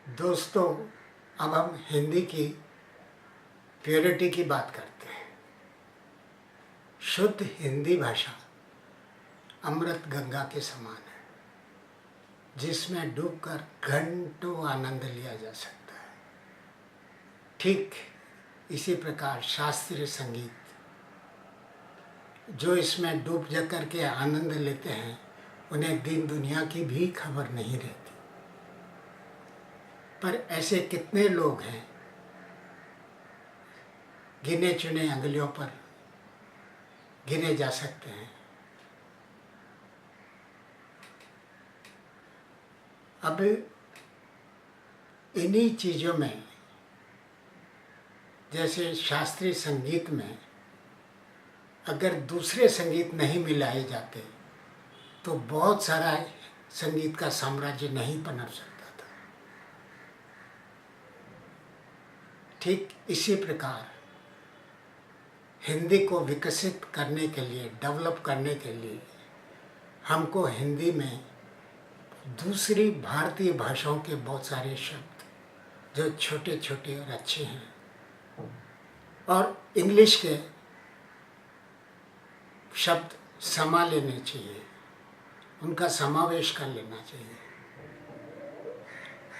दोस्तों, अब हम हिंदी की प्योरिटी की बात करते हैं। शुद्ध हिंदी भाषा अमृत गंगा के समान है, जिसमें डूबकर घंटों आनंद लिया जा सकता है। ठीक इसी प्रकार शास्त्रीय संगीत, जो इसमें डूब जा करके आनंद लेते हैं, उन्हें दिन दुनिया की भी खबर नहीं रहती। पर ऐसे कितने लोग हैं, गिने चुने अंगुलियों पर गिने जा सकते हैं। अब इन्हीं चीज़ों में, जैसे शास्त्रीय संगीत में अगर दूसरे संगीत नहीं मिलाए जाते तो बहुत सारा संगीत का साम्राज्य नहीं पनप सकता था। ठीक इसी प्रकार हिंदी को विकसित करने के लिए, डेवलप करने के लिए हमको हिंदी में दूसरी भारतीय भाषाओं के बहुत सारे शब्द जो छोटे छोटे और अच्छे हैं, और इंग्लिश के शब्द समा लेने चाहिए, उनका समावेश कर लेना चाहिए।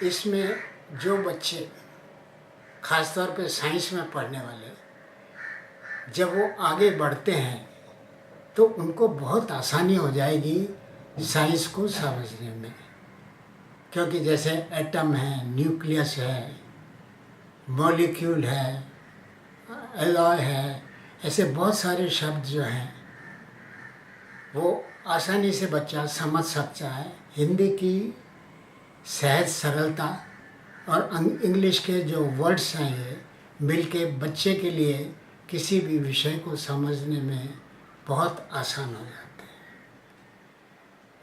इसमें जो बच्चे खासतौर पे साइंस में पढ़ने वाले, जब वो आगे बढ़ते हैं तो उनको बहुत आसानी हो जाएगी साइंस को समझने में, क्योंकि जैसे एटम है, न्यूक्लियस है, मॉलिक्यूल है, एलॉय है, ऐसे बहुत सारे शब्द जो हैं वो आसानी से बच्चा समझ सकता है। हिंदी की सहज सरलता और इंग्लिश के जो वर्ड्स हैं, ये मिलके बच्चे के लिए किसी भी विषय को समझने में बहुत आसान हो जाते हैं।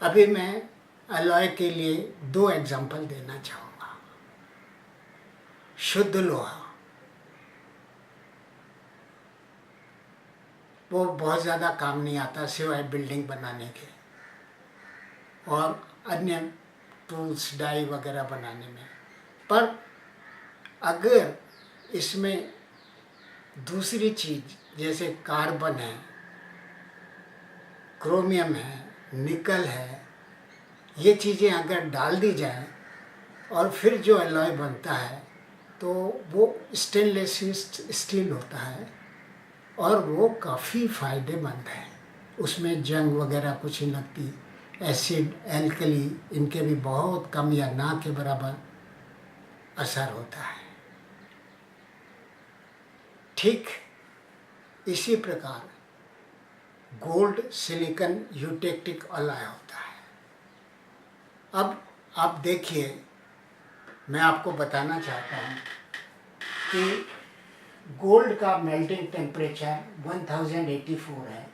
अभी मैं अलॉय के लिए 2 एग्जाम्पल देना चाहूँगा। शुद्ध लोहा, वो बहुत ज़्यादा काम नहीं आता सिवाय बिल्डिंग बनाने के और अन्य टूल्स, डाई वगैरह बनाने में। पर अगर इसमें दूसरी चीज़ जैसे कार्बन है, क्रोमियम है, निकल है, ये चीज़ें अगर डाल दी जाए और फिर जो अलॉय बनता है तो वो स्टेनलेस स्टील होता है और वो काफ़ी फ़ायदेमंद है। उसमें जंग वगैरह कुछ नहीं लगती। एसिड, एल्कली, इनके भी बहुत कम या ना के बराबर असर होता है। ठीक इसी प्रकार गोल्ड, सिलिकॉन, यूटेक्टिक अलॉय होता है। अब आप देखिए, मैं आपको बताना चाहता हूँ कि गोल्ड का मेल्टिंग टेम्परेचर 1084 है,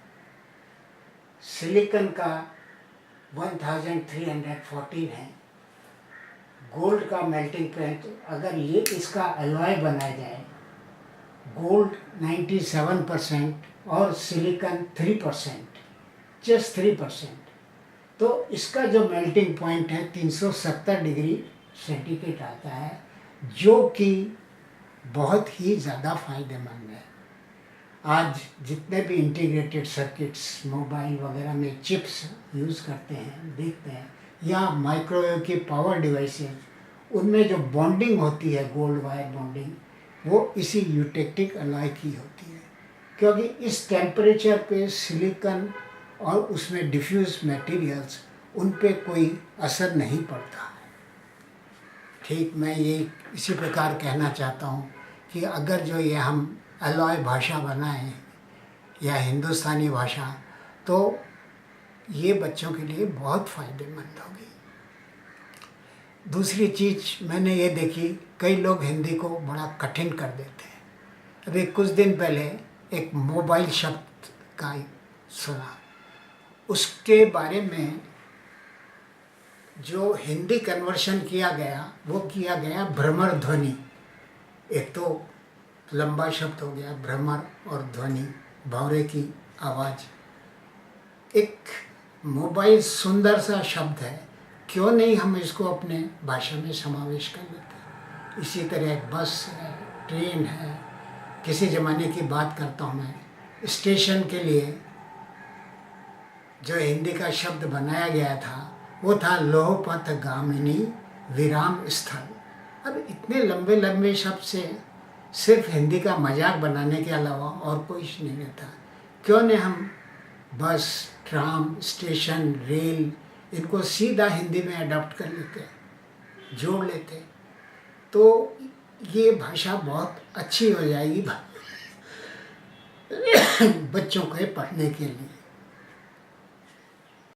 सिलिकॉन का 1314 है। गोल्ड का मेल्टिंग पॉइंट, अगर ये इसका अलॉय बनाया जाए, गोल्ड 97% और सिलिकॉन 3%, जस्ट 3%, तो इसका जो मेल्टिंग पॉइंट है 370 डिग्री सेंटीग्रेड आता है, जो कि बहुत ही ज़्यादा फायदेमंद है। आज जितने भी इंटीग्रेटेड सर्किट्स मोबाइल वगैरह में चिप्स यूज़ करते हैं, देखते हैं, या माइक्रोवेव की पावर डिवाइसेस, उनमें जो बॉन्डिंग होती है, गोल्ड वायर बॉन्डिंग, वो इसी यूटेक्टिक अलॉय की होती है। क्योंकि इस टेम्परेचर पे सिलिकॉन और उसमें डिफ्यूज मटेरियल्स, उन पे कोई असर नहीं पड़ता है। ठीक मैं ये इसी प्रकार कहना चाहता हूँ कि अगर जो ये हम अलॉय भाषा बनाएं या हिंदुस्तानी भाषा, तो ये बच्चों के लिए बहुत फ़ायदेमंद होगी। दूसरी चीज़ मैंने ये देखी, कई लोग हिंदी को बड़ा कठिन कर देते हैं। अभी कुछ दिन पहले एक मोबाइल शब्द का सुना, उसके बारे में जो हिंदी कन्वर्शन किया गया वो किया गया भ्रमर ध्वनि। एक तो लंबा शब्द हो गया भ्रमर, और ध्वनि, भंवरे की आवाज़। एक मोबाइल सुंदर सा शब्द है, क्यों नहीं हम इसको अपने भाषा में समावेश कर लेते हैं। इसी तरह एक बस है, ट्रेन है। किसी ज़माने की बात करता हूँ मैं, स्टेशन के लिए जो हिंदी का शब्द बनाया गया था वो था लोहपथ गामिनी विराम स्थल। अब इतने लंबे लंबे शब्द से सिर्फ हिंदी का मजाक बनाने के अलावा और कुछ नहीं था। क्यों नहीं हम बस, ट्राम, स्टेशन, रेल इनको सीधा हिंदी में अडॉप्ट कर लेते, जोड़ लेते, तो ये भाषा बहुत अच्छी हो जाएगी बच्चों के पढ़ने के लिए।